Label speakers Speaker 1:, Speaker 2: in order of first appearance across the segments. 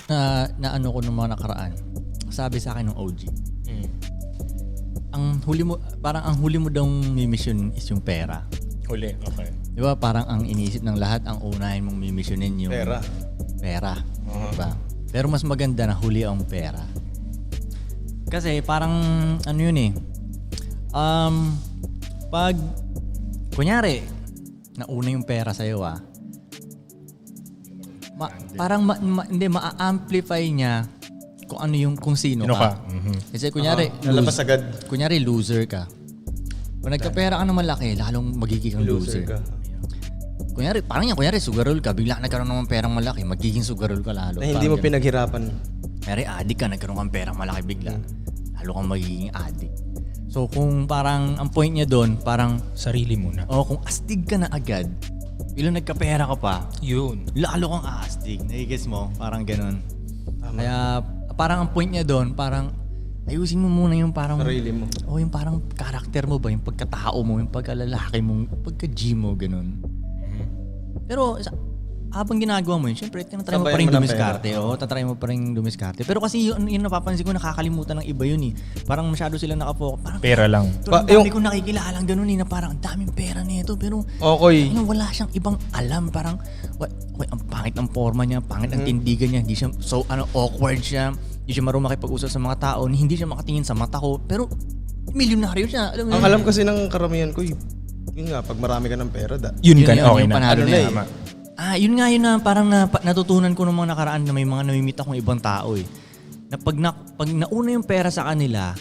Speaker 1: na ano ko nung mga nakaraan. Sabi sa akin ng OG. Ang huli mo daw mimission is yung pera.
Speaker 2: Huli, okay.
Speaker 1: Di ba? Parang ang iniisip ng lahat, ang unahin mong mimisyonin yung pera. Diba? Pero mas maganda na huli ang pera. Kasi parang ano yun eh. Pag kunyari nauna yung pera sa'yo parang ma-amplify niya kung ano yung kung sino ka. Kasi kunyari
Speaker 3: lalabas agad.
Speaker 1: Kunyari loser ka. Kung nagkapera ka ng malaki, lalong magiging kang loser. Kunyari sugarol ka, bigla nagkaroon ng perang malaki, magiging sugarol ka lalo.
Speaker 3: Na hindi mo pinaghirapan.
Speaker 1: Kunyari addict ka, nagkaroon kang perang malaki bigla, lalo kang magiging addict. So kung parang ang point niya doon, parang
Speaker 2: sarili muna.
Speaker 1: Kung astig ka na agad, ilang nagkapera ka pa,
Speaker 2: yun.
Speaker 1: Lalo kang astig. Nai-guess mo? Parang ganun. Kaya parang ang point niya doon, parang ayusin mo muna yung parang
Speaker 3: sarili mo.
Speaker 1: Yung parang karakter mo ba, yung pagkatao mo, yung pagkalalaki mo, pagka-G mo, ganun. Pero habang ginagawa mo yun, syempre, tatry mo pa rin dumiskarte. Tatry mo pa rin dumiskarte. Pero kasi yun napapansin ko, nakakalimutan ng iba yun eh. Parang masyado sila nakafocus. Parang
Speaker 2: pera lang.
Speaker 1: Ang dami ko nakikilala lang ganun eh, na parang ang daming pera nito. Pero wala siyang ibang alam. Parang, ang pangit ng forma niya, pangit ang tindigan niya, hindi siya, awkward siya. Hindi siya marunong makipag-usap sa mga tao, hindi siya makatingin sa mata ko. Pero, milyonaryo siya.
Speaker 3: Alam kasi ng karamihan ko, yun nga, pag marami ka ng pera,
Speaker 2: yun ka, okay na.
Speaker 1: Panalo na
Speaker 3: eh.
Speaker 1: Yun na parang natutunan ko ng mga nakaraan na may mga namimit akong ibang tao eh. Na pag nauna yung pera sa kanila,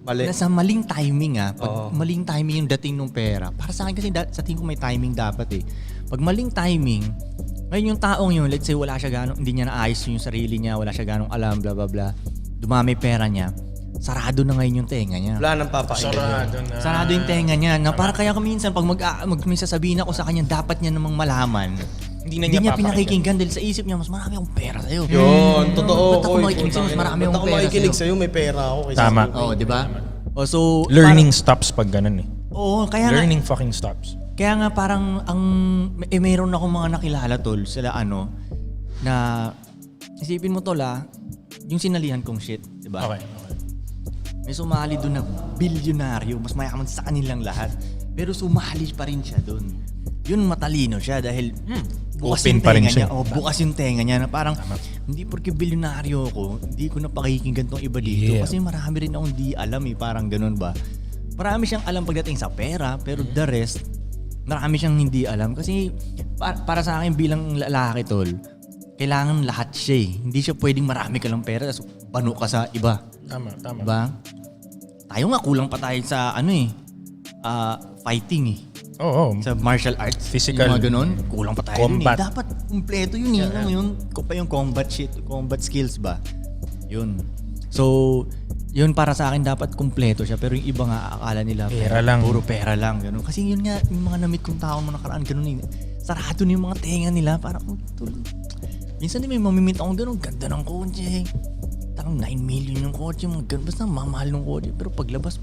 Speaker 1: nasa maling timing Pag maling timing yung dating ng pera. Para sa akin kasi sa tingin ko may timing dapat eh. Pag maling timing, ngayon yung taong yun, let's say wala siya hindi niya naayos yung sarili niya, wala siya ganong alam, bla bla bla. Dumami pera niya. Sarado na ngayon yung tenga niya.
Speaker 3: Wala nang papakinggan.
Speaker 1: Sarado yung tenga niya. Na para kaya minsan pag may sasabihin ako sa kanya, dapat niya namang malaman. Hindi niya pinakikinggan dahil sa isip niya, mas marami akong pera sa'yo.
Speaker 3: Yun, totoo.
Speaker 1: Ba't ako makikinig sa'yo, mas marami akong pera sa'yo.
Speaker 3: makikinig sa'yo, may pera ako.
Speaker 2: Tama.
Speaker 1: Di ba? So,
Speaker 2: learning stops pag ganun eh.
Speaker 1: Kaya
Speaker 2: learning fucking stops.
Speaker 1: Kaya nga parang mayroon akong mga nakilala tol, sila na isipin mo tol yung sinalihan kong shit, di ba?
Speaker 2: Okay.
Speaker 1: May sumali doon na bilyonaryo, mas mayaman sa kanilang lahat. Pero sumali pa rin siya doon. Yun matalino siya dahil bukas
Speaker 2: open
Speaker 1: yung
Speaker 2: pa rin
Speaker 1: tenga
Speaker 2: siya.
Speaker 1: niya. Bukas yung tenga niya na parang hindi porke bilyonaryo ako, hindi ko na pakikinggan tong iba dito. Kasi marami rin akong di alam parang ganun ba. Marami siyang alam pagdating sa pera, pero the rest, marami siyang hindi alam. Kasi para sa akin bilang lalaki tol, kailangan lahat siya eh. Hindi siya pwedeng marami ka lang pera tapos bano ka sa iba.
Speaker 2: Tama.
Speaker 1: Diba? Tayo nga kulang pa tayo sa fighting eh. Sa martial arts.
Speaker 2: Physical.
Speaker 1: Yung mga ganun, kulang pa tayo
Speaker 2: combat.
Speaker 1: dun eh. Dapat kumpleto yun eh. Alam mo yun, yung combat skills ba? Yun. So, yun para sa akin dapat kumpleto siya. Pero yung iba nga akala nila
Speaker 2: pera lang.
Speaker 1: Puro pera lang. Ganun. Kasi yun nga, yung mga namit kong tao mo nakaraan, ganun eh. Sarado na yung mga tenga nila. Parang, minsan din may mamimit akong ganun, ganda ng kotse. Tarang 9 million yung kotse, mga ganun. Basta mamahal ng kotse. Pero paglabas,